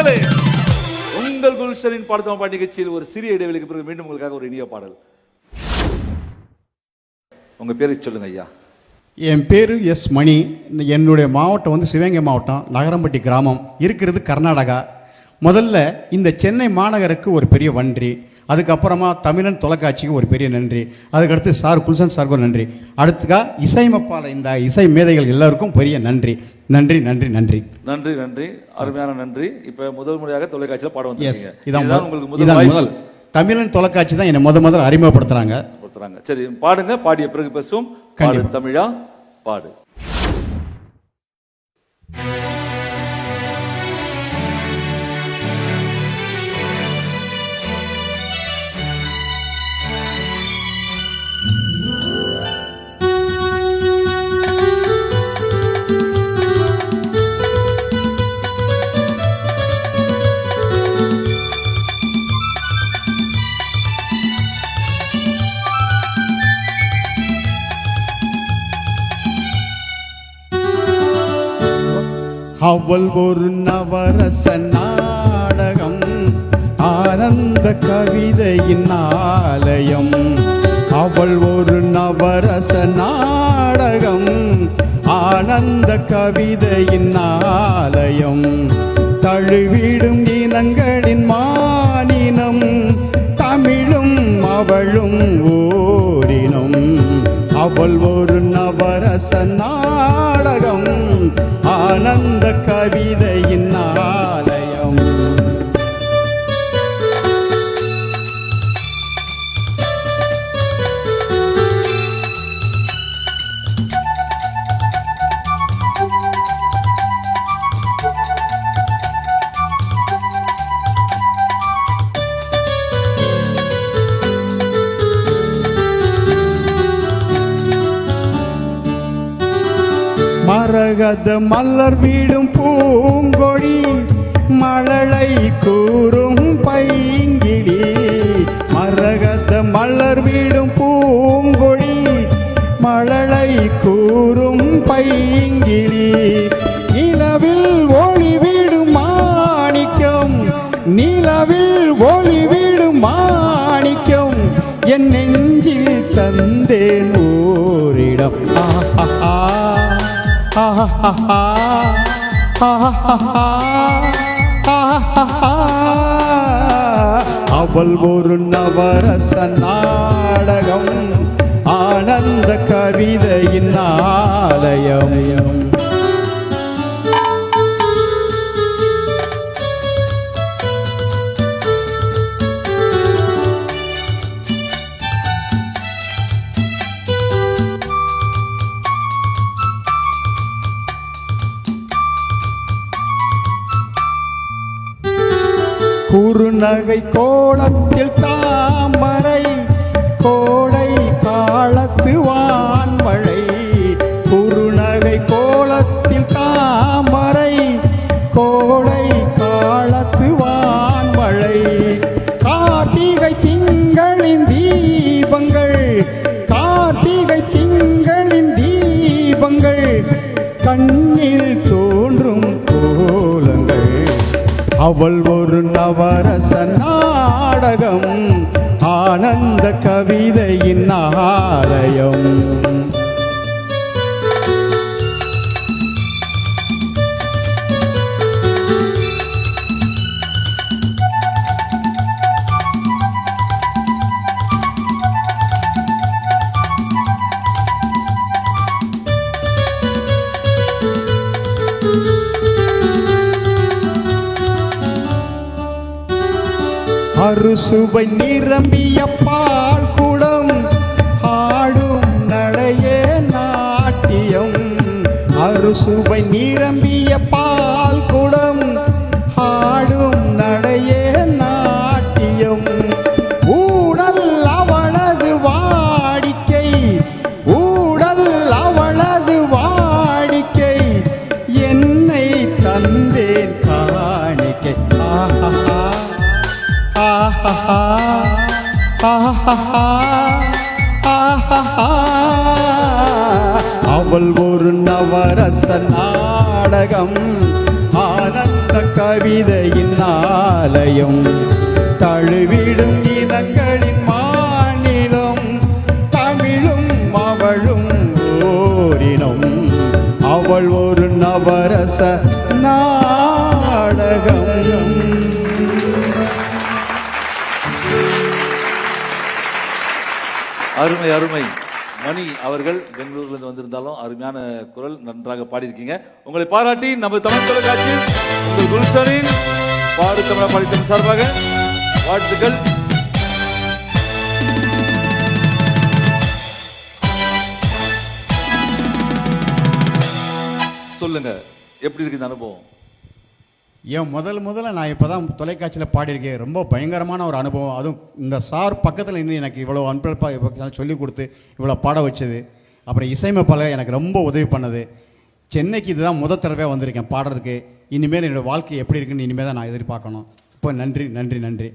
மக்களே, உங்கள் குல்ஷனின் பாடுதம் பாட்டு நிகழ்ச்சியில் ஒரு சிறிய இடைவெளிக்கு பிறகு மீண்டும் உங்களுக்காக ஒரு இனிய பாடல். உங்க பேரை சொல்லுங்க ஐயா. என் பேர் எஸ் மணி. என்னுடைய மாவட்டம் வந்து சிவகங்கை மாவட்டம், நகரம்பட்டி கிராமம், இருக்கிறது கர்நாடகா. முதல்ல இந்த சென்னை மாநகருக்கு ஒரு பெரிய நன்றி, அதுக்கப்புறமா தமிழன் தொலைக்காட்சிக்கு ஒரு பெரிய நன்றி, அதுக்கடுத்து சார் குல்ஷன் சாருக்கு ஒரு நன்றி, அடுத்துக்கா இசையமைப்பாள இந்த இசை மேதைகள் எல்லாருக்கும் பெரிய நன்றி. நன்றி நன்றி நன்றி நன்றி நன்றி, அருமையான நன்றி. இப்போ முதல் முறையாக தொலைக்காட்சியில் பாடம் வந்து இதான் முதல் தமிழன் தொலைக்காட்சி தான் என்னை முதல் அறிமுகப்படுத்துறாங்க. சரி பாடுங்க, பாடிய பிறகு பேசுவோம். பாடு தமிழா, பாடு. அவள் ஒரு நவரச நாடகம், ஆனந்த கவிதையின் ஆலயம். அவள் ஒரு நவரச நாடகம், ஆனந்த கவிதையின் ஆலயம். தழுவிடும் இனங்களின் மானினம், தமிழும் அவளும் ஓரினம். அவள் ஒரு நவரச நாடகம், ஆனந்த கவிதையின் ஆலயம். மரகத மலர் வீடும் பூங்கொடி, மழலை கூறும் பைங்கிடி. மரகத மலர் வீடும் பூங்கொடி, மழலை கூறும் பைங்கிடி. நிலவில் ஒளி வீடும் மாணிக்கம், நிலவில் ஒளி வீடும் மாணிக்கம். என் நெஞ்சில் தந்தேன் ஓரிடம். அவள் ஒரு நவரச நாடகம், ஆனந்த கவிதையின் ஆலயம். குறுநகை கோலத்தில் தாமரை, கோடை காலத்து வான்மழை. குறுநகை கோலத்தில் தாமரை, கோடை காலத்து வான்மழை. கார்த்திகை திங்களின் தீபங்கள், கார்த்திகை திங்களின் தீபங்கள். கண்ணில் தோன்றும் கோலங்கள். அவள் ஒரு நவரச நாடகம், ஆனந்த கவிதையின் ஆலயம். அறுசுவை நிரம்பிய பால் குடம், ஆடும் நடையே நாட்டியம். அறுசுவை நிரம்பிய பால் குடம், ஆடும் நடையே நாட்டியம். ஊடல் அவளது வாடிக்கை, ஊடல் அவளது வாடிக்கை. என்னை தந்தேன் காணிக்கை. அவள் ஒரு நவரச நாடகம், ஆனந்த கவிதையின் ஆலயம் தழுவிடும் இனங்களின் மாநிலம் தமிழும் அவளும் ஓரினம் அவள் ஒரு நவரச நாடகம். அருமை அருமை. மணி அவர்கள் பெங்களூர்ல இருந்து வந்திருந்தாலும் அருமையான குரல், நன்றாக பாடியிருக்கீங்க. உங்களை பாராட்டி நம்ம தமிழ் தொலைக்காட்சியில் உங்கள் குல்ஷனின் பாடு தமிழா பாடித்தம் சார்பாக வாழ்த்துக்கள். சொல்லுங்க, எப்படி இருக்கு இந்த அனுபவம்? ஏன் முதல்ல நான் இப்போ தான் தொலைக்காட்சியில் பாடியிருக்கேன். ரொம்ப பயங்கரமான ஒரு அனுபவம். அதுவும் இந்த சார் பக்கத்தில் இன்னும் எனக்கு இவ்வளோ அன்பளிப்பாக சொல்லி கொடுத்து இவ்வளோ பாட வச்சது, அப்புறம் இசையமைப்பாளர் எனக்கு ரொம்ப உதவி பண்ணது. சென்னைக்கு இதுதான் முதல் தடவையாக வந்திருக்கேன் பாடுறதுக்கு. இனிமேல் என்னோடய வாழ்க்கை எப்படி இருக்குன்னு இனிமேல் தான் நான் எதிர்பார்க்கணும். இப்போ நன்றி நன்றி நன்றி.